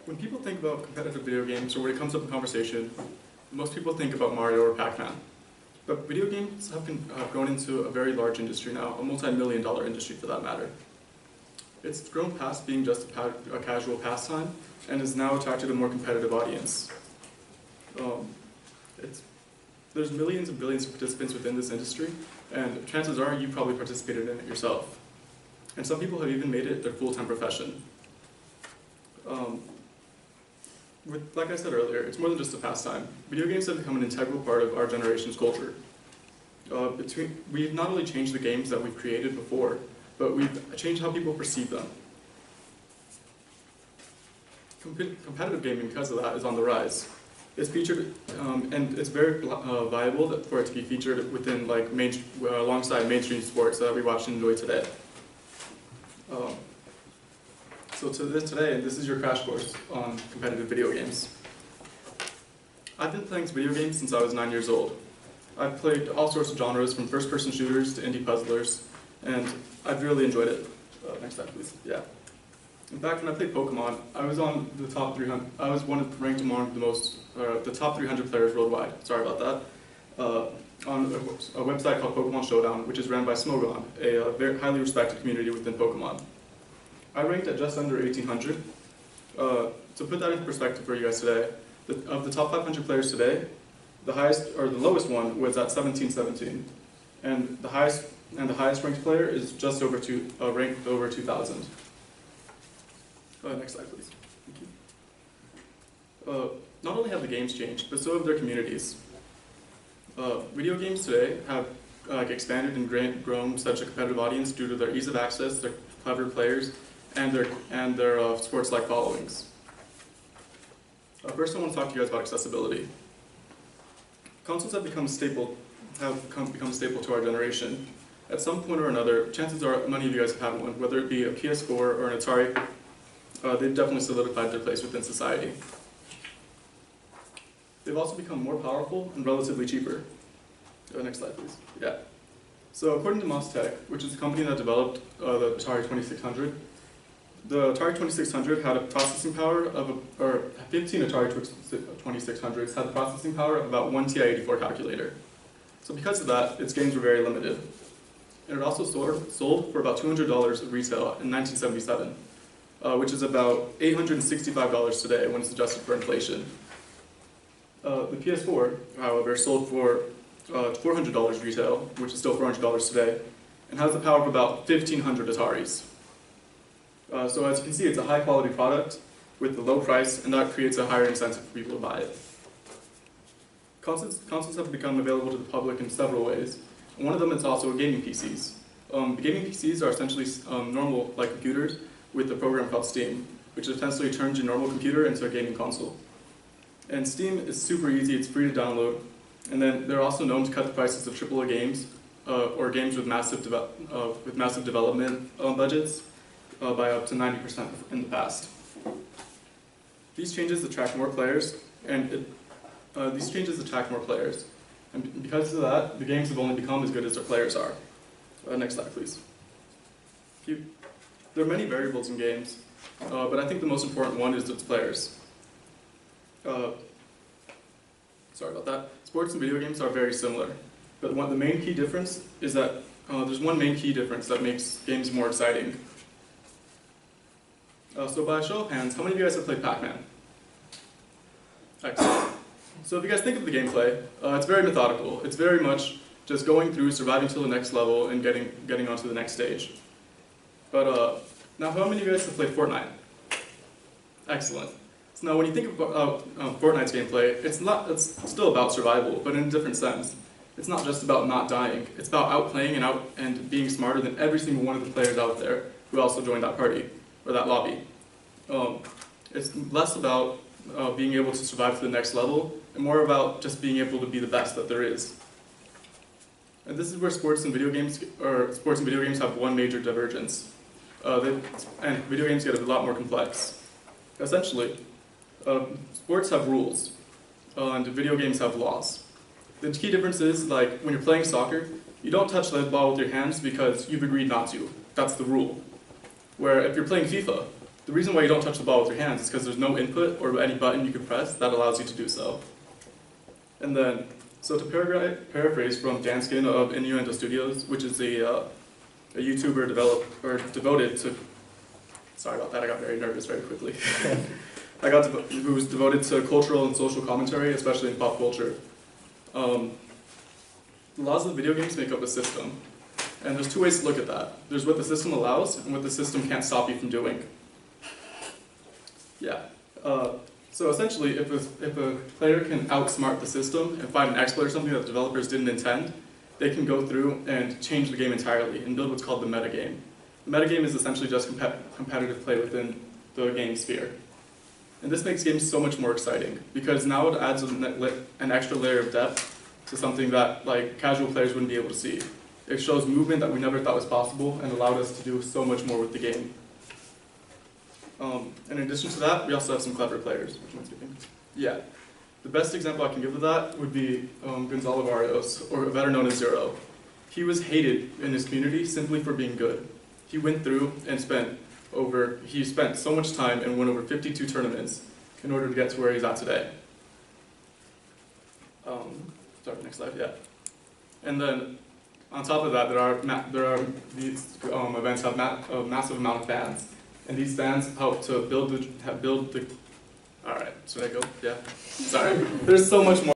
When people think about competitive video games, or when it comes up in conversation, most people think about Mario or Pac-Man. But video games have grown into a very large industry now, a multi-million-dollar industry for that matter. It's grown past being just a casual pastime, and is now attracted a more competitive audience. There's millions and billions of participants within this industry, and chances are you probably participated in it yourself. And some people have even made it their full-time profession. Like I said earlier, it's more than just a pastime. Video games have become an integral part of our generation's culture. We've not only changed the games that we've created before, but we've changed how people perceive them. Competitive gaming, because of that, is on the rise. It's featured, and it's very viable for it to be featured within, like, alongside mainstream sports that we watch and enjoy today. So today, this is your crash course on competitive video games. I've been playing video games since I was 9 years old. I've played all sorts of genres, from first-person shooters to indie puzzlers, and I've really enjoyed it. Next slide, please. Yeah. In fact, when I played Pokemon, I was on the top 300. I was ranked among the top 300 players worldwide. Sorry about that. On a website called Pokemon Showdown, which is ran by Smogon, a very highly respected community within Pokemon. I ranked at just under 1,800. To put that into perspective for you guys today, of the top 500 players today, the lowest one was at 1717, and the highest ranked player is just over ranked over 2,000. Next slide, please. Thank you. Not only have the games changed, but so have their communities. Video games today have expanded and grown such a competitive audience due to their ease of access, their clever players, and their sports-like followings. First, I want to talk to you guys about accessibility. Consoles have become a staple to our generation. At some point or another, chances are many of you guys have had one, whether it be a PS4 or an Atari. They've definitely solidified their place within society. They've also become more powerful and relatively cheaper. Next slide, please. Yeah. So according to MAH00320, which is the company that developed the Atari 2600, the Atari 2600 had a processing power of, 15 Atari 2600s had the processing power of about one TI-84 calculator. So because of that, its games were very limited. And it also sold for about $200 at retail in 1977, which is about $865 today when it's adjusted for inflation. The PS4, however, sold for $400 retail, which is still $400 today, and has the power of about 1,500 Ataris. So as you can see, it's a high-quality product with a low price, and that creates a higher incentive for people to buy it. Consoles have become available to the public in several ways, and one of them is also gaming PCs. The gaming PCs are essentially normal, like computers, with a program called Steam, which essentially turns your normal computer into a gaming console. And Steam is super easy, it's free to download, and then they're also known to cut the prices of AAA games, or games with massive development budgets, by up to 90% in the past. These changes attract more players, and because of that, the games have only become as good as their players are. Next slide, please. There are many variables in games, but I think the most important one is its players. Sorry about that. Sports and video games are very similar, but the main key difference is that there's one main key difference that makes games more exciting. So by a show of hands, how many of you guys have played Pac-Man? Excellent. So if you guys think of the gameplay, it's very methodical. It's very much just going through, surviving to the next level, and getting onto the next stage. But now, how many of you guys have played Fortnite? Excellent. So now, when you think about Fortnite's gameplay, it's still about survival, but in a different sense. It's not just about not dying. It's about outplaying and being smarter than every single one of the players out there who also joined that party or that lobby. It's less about being able to survive to the next level, and more about just being able to be the best that there is. And this is where sports and video games have one major divergence. And video games get a lot more complex. Essentially, sports have rules, and video games have laws. The key difference is, like, when you're playing soccer, you don't touch the ball with your hands because you've agreed not to. That's the rule. Where if you're playing FIFA, The reason why you don't touch the ball with your hands is because there's no input or any button you can press that allows you to do so. And then, so to paraphrase from Danskin of Innuendo Studios, which is a YouTuber devoted to, sorry about that, I got very nervous very quickly. Who was devoted to cultural and social commentary, especially in pop culture. The laws of video games make up a system. And there's two ways to look at that. There's what the system allows and what the system can't stop you from doing. Yeah. So essentially, if a player can outsmart the system and find an exploit or something that the developers didn't intend, they can go through and change the game entirely and build what's called the metagame. The metagame is essentially just competitive play within the game sphere. And this makes games so much more exciting because now it adds an extra layer of depth to something that like casual players wouldn't be able to see. It shows movement that we never thought was possible and allowed us to do so much more with the game. In addition to that, we also have some clever players. Which one's speaking? Yeah. The best example I can give of that would be Gonzalo Barrios, or better known as Zero. He was hated in his community simply for being good. He went through and spent so much time and won over 52 tournaments in order to get to where he's at today. Sorry, next slide, yeah. And then on top of that, these events have a massive amount of fans. And these fans help to build the, all right, should I go? Yeah, sorry. There's so much more.